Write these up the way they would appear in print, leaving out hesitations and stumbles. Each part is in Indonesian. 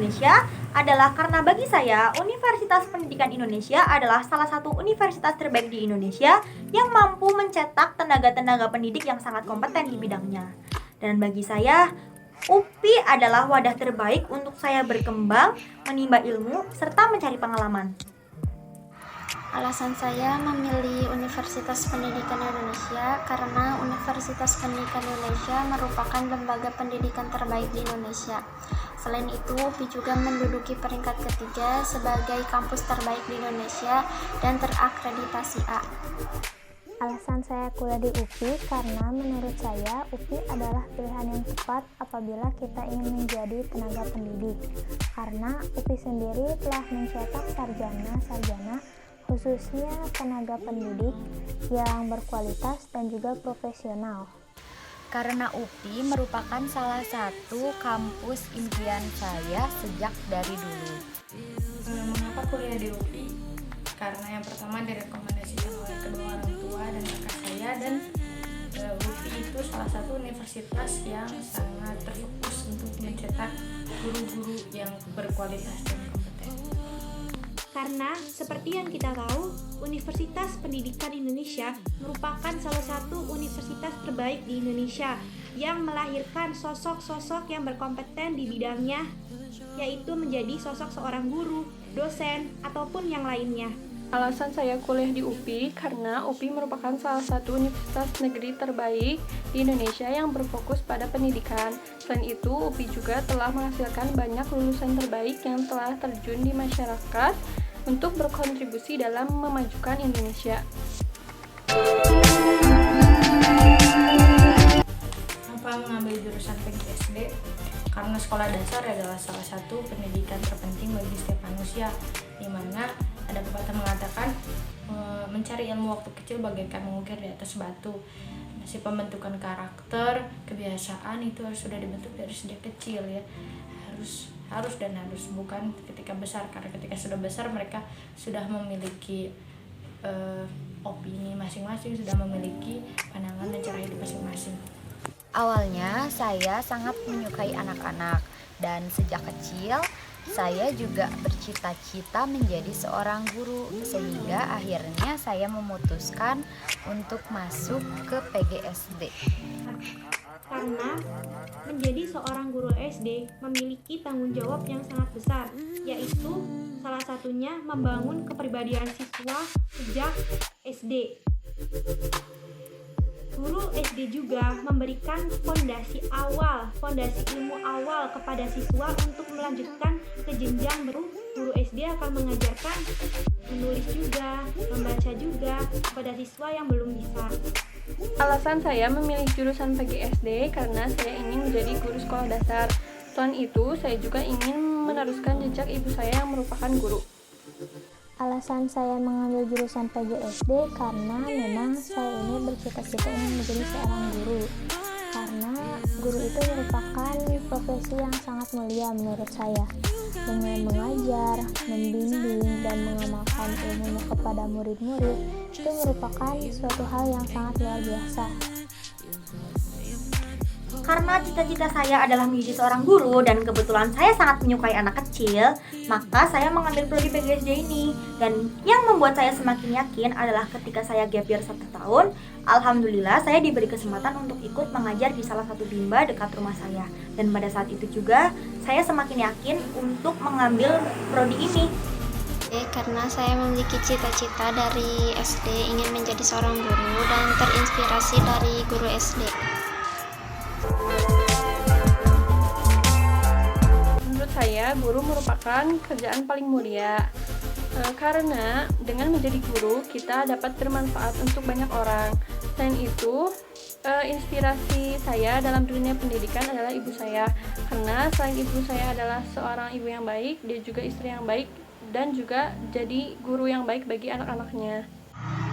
Indonesia adalah karena bagi saya, Universitas Pendidikan Indonesia adalah salah satu universitas terbaik di Indonesia yang mampu mencetak tenaga-tenaga pendidik yang sangat kompeten di bidangnya. Dan bagi saya, UPI adalah wadah terbaik untuk saya berkembang, menimba ilmu, serta mencari pengalaman. Alasan saya memilih Universitas Pendidikan Indonesia karena Universitas Pendidikan Indonesia merupakan lembaga pendidikan terbaik di Indonesia. Selain itu, UPI juga menduduki peringkat ketiga sebagai kampus terbaik di Indonesia dan terakreditasi A. Alasan saya kuliah di UPI karena menurut saya UPI adalah pilihan yang tepat apabila kita ingin menjadi tenaga pendidik. Karena UPI sendiri telah mencetak sarjana-sarjana khususnya tenaga pendidik yang berkualitas dan juga profesional. Karena UPI merupakan salah satu kampus impian saya sejak dari dulu. Mengapa kuliah di UPI? Karena yang pertama direkomendasikan oleh kedua orang tua dan kakak saya, dan UPI itu salah satu universitas yang sangat terfokus untuk mencetak guru-guru yang berkualitas dan kompeten. Karena seperti yang kita tahu, Universitas Pendidikan Indonesia merupakan salah satu universitas terbaik di Indonesia yang melahirkan sosok-sosok yang berkompeten di bidangnya, yaitu menjadi sosok seorang guru, dosen, ataupun yang lainnya. Alasan saya kuliah di UPI karena UPI merupakan salah satu universitas negeri terbaik di Indonesia yang berfokus pada pendidikan. Selain itu, UPI juga telah menghasilkan banyak lulusan terbaik yang telah terjun di masyarakat untuk berkontribusi dalam memajukan Indonesia. Kenapa mengambil jurusan PGSD? Karena sekolah dasar adalah salah satu pendidikan terpenting bagi setiap manusia, di mana ada pepatah mengatakan mencari ilmu waktu kecil bagaikan mengukir di atas batu. Si pembentukan karakter, kebiasaan itu sudah dibentuk dari sejak kecil ya. Harus bukan ketika besar, karena ketika sudah besar mereka sudah memiliki opini masing-masing, sudah memiliki pandangan dan cara hidup masing-masing. Awalnya saya sangat menyukai anak-anak dan sejak kecil saya juga bercita-cita menjadi seorang guru, sehingga akhirnya saya memutuskan untuk masuk ke PGSD. Karena menjadi seorang guru SD memiliki tanggung jawab yang sangat besar, yaitu salah satunya membangun kepribadian siswa sejak SD. Guru SD juga memberikan fondasi ilmu awal kepada siswa untuk melanjutkan ke jenjang baru. Guru SD akan mengajarkan menulis juga, membaca juga kepada siswa yang belum bisa. Alasan saya memilih jurusan PGSD karena saya ingin menjadi guru sekolah dasar. Selain itu, saya juga ingin meneruskan jejak ibu saya yang merupakan guru. Alasan saya mengambil jurusan PGSD karena memang saya ini bercita-cita ingin menjadi seorang guru. Karena guru itu merupakan profesi yang sangat mulia menurut saya. Dengan mengajar, membimbing, dan mengamalkan ilmunya kepada murid-murid itu merupakan suatu hal yang sangat luar biasa. Karena cita-cita saya adalah menjadi seorang guru dan kebetulan saya sangat menyukai anak kecil, maka saya mengambil prodi PGSD ini. Dan yang membuat saya semakin yakin adalah ketika saya gap year 1 tahun, alhamdulillah saya diberi kesempatan untuk ikut mengajar di salah satu bimba dekat rumah saya. Dan pada saat itu juga saya semakin yakin untuk mengambil prodi ini. Karena saya memiliki cita-cita dari SD ingin menjadi seorang guru dan terinspirasi dari guru SD. Menurut saya, guru merupakan kerjaan paling mulia. Karena dengan menjadi guru, kita dapat bermanfaat untuk banyak orang. Selain itu, inspirasi saya dalam dunia pendidikan adalah ibu saya. Karena selain ibu saya adalah seorang ibu yang baik, dia juga istri yang baik, dan juga jadi guru yang baik bagi anak-anaknya.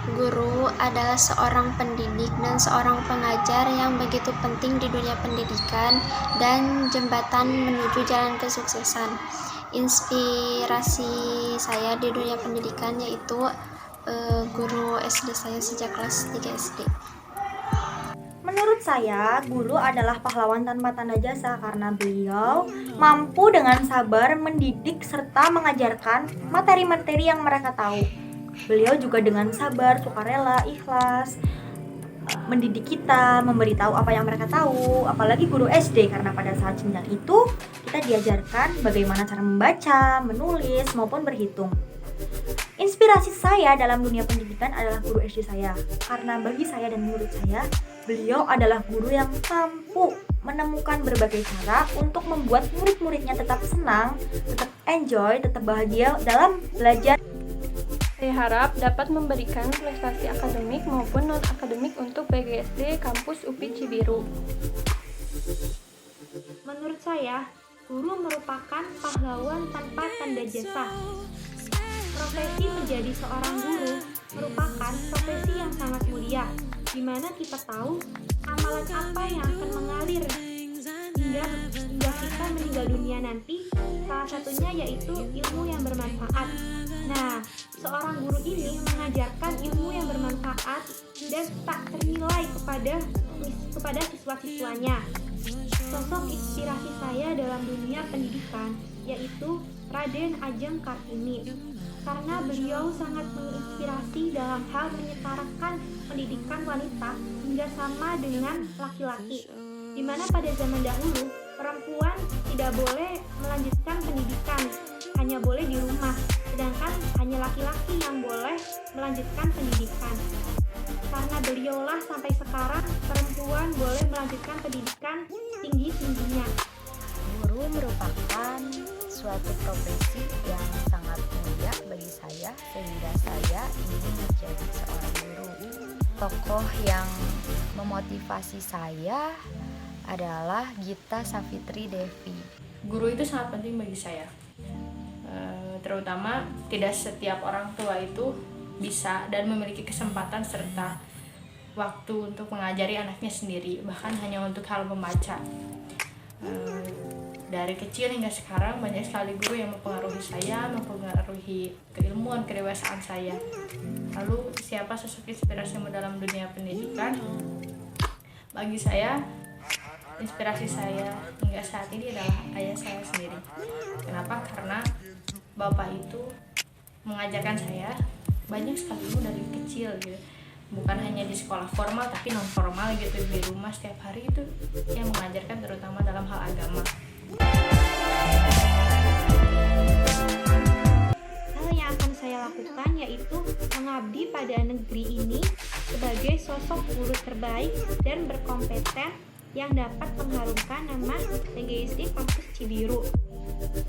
Guru adalah seorang pendidik dan seorang pengajar yang begitu penting di dunia pendidikan dan jembatan menuju jalan kesuksesan. Inspirasi saya di dunia pendidikan yaitu guru SD saya sejak kelas 3 SD. Menurut saya, guru adalah pahlawan tanpa tanda jasa karena beliau mampu dengan sabar mendidik serta mengajarkan materi-materi yang mereka tahu. Beliau juga dengan sabar, sukarela, ikhlas mendidik kita, memberitahu apa yang mereka tahu, apalagi guru SD karena pada saat jenjang itu kita diajarkan bagaimana cara membaca, menulis, maupun berhitung. Inspirasi saya dalam dunia pendidikan adalah guru SD saya, karena bagi saya dan menurut saya, beliau adalah guru yang mampu menemukan berbagai cara untuk membuat murid-muridnya tetap senang, tetap enjoy, tetap bahagia dalam belajar. Saya harap dapat memberikan prestasi akademik maupun non-akademik untuk PGSD Kampus UPI Cibiru. Menurut saya, guru merupakan pahlawan tanpa tanda jasa. Profesi menjadi seorang guru merupakan profesi yang sangat mulia, di mana kita tahu amalan apa yang akan mengalir hingga kita meninggal dunia nanti. Salah satunya yaitu ilmu yang bermanfaat. Nah, seorang guru ini mengajarkan ilmu yang bermanfaat dan tak ternilai kepada siswa-siswanya. Sosok inspirasi saya dalam dunia pendidikan yaitu Raden Ajeng Kartini, karena beliau sangat menginspirasi dalam hal menyetarakan pendidikan wanita hingga sama dengan laki-laki, di mana pada zaman dahulu perempuan tidak boleh melanjutkan pendidikan, hanya boleh di rumah, sedangkan hanya laki-laki yang boleh melanjutkan pendidikan. Karena beliaulah sampai sekarang perempuan boleh melanjutkan pendidikan tinggi-tingginya. Guru merupakan suatu profesi yang sangat mulia bagi saya, sehingga saya ingin menjadi seorang guru. Tokoh yang memotivasi saya adalah Gita Savitri Devi. Guru itu sangat penting bagi saya, terutama tidak setiap orang tua itu bisa dan memiliki kesempatan serta waktu untuk mengajari anaknya sendiri, bahkan hanya untuk hal membaca. Dari kecil hingga sekarang banyak sekali guru yang mempengaruhi saya, mempengaruhi keilmuan, kedewasaan saya. Lalu siapa sosok inspirasimu dalam dunia pendidikan? Bagi saya, inspirasi saya hingga saat ini adalah ayah saya sendiri. Kenapa? Karena bapak itu mengajarkan saya banyak sekali ilmu dari kecil gitu. Bukan hanya di sekolah formal tapi non formal gitu, di rumah setiap hari itu yang mengajarkan, terutama dalam hal agama. Hal yang akan saya lakukan yaitu mengabdi pada negeri ini sebagai sosok guru terbaik dan berkompeten yang dapat mengharumkan nama PGSD Kampus Cibiru.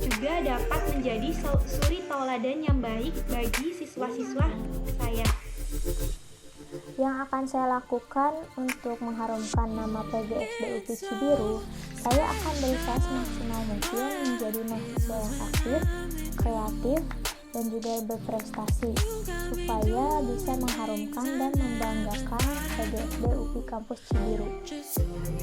Juga dapat menjadi suri tauladan yang baik bagi siswa-siswa saya. Yang akan saya lakukan untuk mengharumkan nama PGSD UPI Cibiru, saya akan berusaha semaksimal mungkin menjadi mahasiswa yang aktif, kreatif, dan juga berprestasi, supaya bisa mengharumkan dan membanggakan PGSD UPI Kampus Cibiru.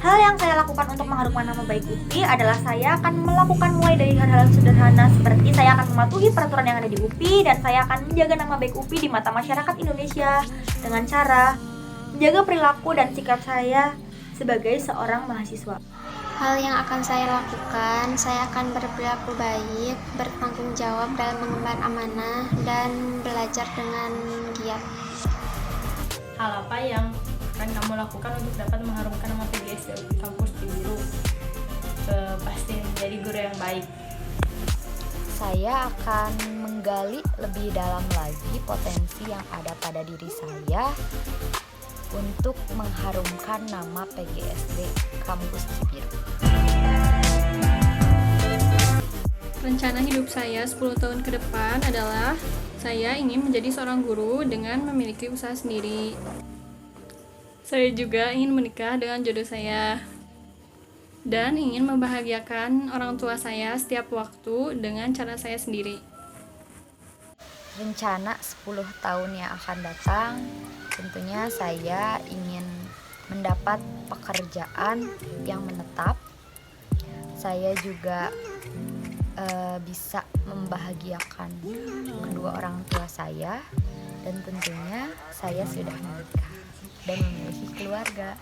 Hal yang saya lakukan untuk mengharumkan nama baik UPI adalah saya akan melakukan mulai dari hal-hal sederhana seperti saya akan mematuhi peraturan yang ada di UPI, dan saya akan menjaga nama baik UPI di mata masyarakat Indonesia dengan cara menjaga perilaku dan sikap saya sebagai seorang mahasiswa. Hal yang akan saya lakukan, saya akan berperilaku baik, bertanggung jawab dalam mengemban amanah, dan belajar dengan giat. Hal apa yang akan kamu lakukan untuk dapat mengharumkan nama PGSD UPI Kampus Cibiru? Pasti menjadi guru yang baik. Saya akan menggali lebih dalam lagi potensi yang ada pada diri saya untuk mengharumkan nama PGSD Kampus Cibiru. Rencana hidup saya 10 tahun ke depan adalah saya ingin menjadi seorang guru dengan memiliki usaha sendiri. Saya juga ingin menikah dengan jodoh saya dan ingin membahagiakan orang tua saya setiap waktu dengan cara saya sendiri. Rencana 10 tahun yang akan datang, tentunya saya ingin mendapat pekerjaan yang menetap. Saya juga bisa membahagiakan kedua orang tua saya, dan tentunya saya sudah menikah. dan memiliki keluarga.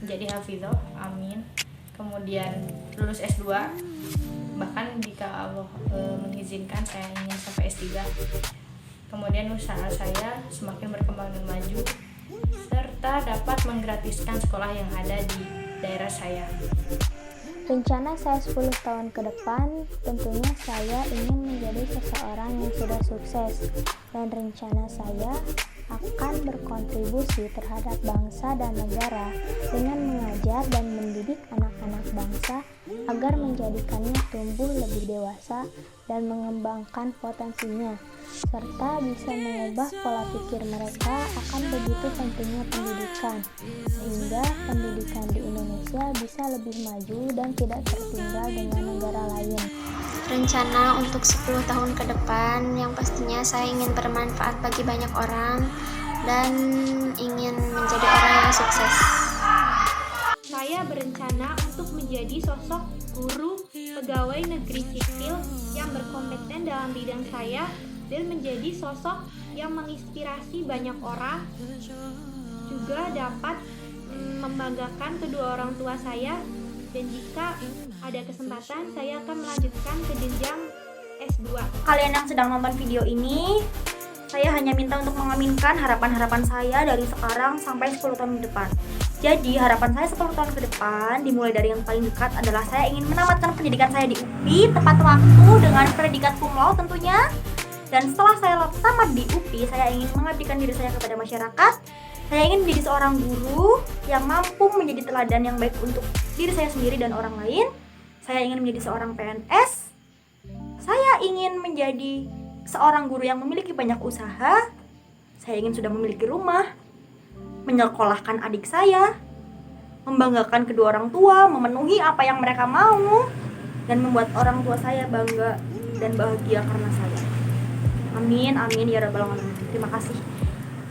Jadi hafidhoh, amin. Kemudian lulus S2, bahkan jika Allah mengizinkan saya ingin sampai S3. Kemudian usaha saya semakin berkembang dan maju, serta dapat menggratiskan sekolah yang ada di daerah saya. Rencana saya 10 tahun ke depan, tentunya saya ingin menjadi seseorang yang sudah sukses, dan rencana saya akan berkontribusi terhadap bangsa dan negara dengan mengajar dan mendidik anak-anak bangsa agar menjadikannya tumbuh lebih dewasa dan mengembangkan potensinya, serta bisa mengubah pola pikir mereka akan begitu pentingnya pendidikan, sehingga pendidikan di Indonesia bisa lebih maju dan tidak tertinggal dengan negara lain. Rencana untuk 10 tahun ke depan yang pastinya saya ingin bermanfaat bagi banyak orang dan ingin menjadi orang yang sukses. Saya berencana untuk menjadi sosok guru pegawai negeri sipil yang berkompeten dalam bidang saya dan menjadi sosok yang menginspirasi banyak orang, juga dapat membanggakan kedua orang tua saya, dan jika ada kesempatan saya akan melanjutkan ke jenjang S2. Kalian yang sedang nonton video ini, saya hanya minta untuk mengaminkan harapan-harapan saya dari sekarang sampai 10 tahun ke depan. Jadi harapan saya 10 tahun ke depan dimulai dari yang paling dekat adalah saya ingin menamatkan pendidikan saya di UPI tepat waktu dengan predikat cum laude tentunya. Dan setelah saya tamat di UPI, saya ingin mengabdikan diri saya kepada masyarakat. Saya ingin menjadi seorang guru yang mampu menjadi teladan yang baik untuk diri saya sendiri dan orang lain. Saya ingin menjadi seorang PNS. Saya ingin menjadi seorang guru yang memiliki banyak usaha. Saya ingin sudah memiliki rumah, menyekolahkan adik saya, membanggakan kedua orang tua, memenuhi apa yang mereka mau, dan membuat orang tua saya bangga dan bahagia karena saya. Amin, amin ya rabbal alamin. Terima kasih.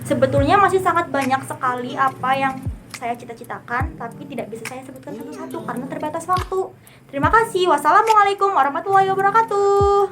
Sebetulnya masih sangat banyak sekali apa yang saya cita-citakan, tapi tidak bisa saya sebutkan satu-satu karena terbatas waktu. Terima kasih. Wassalamualaikum warahmatullahi wabarakatuh.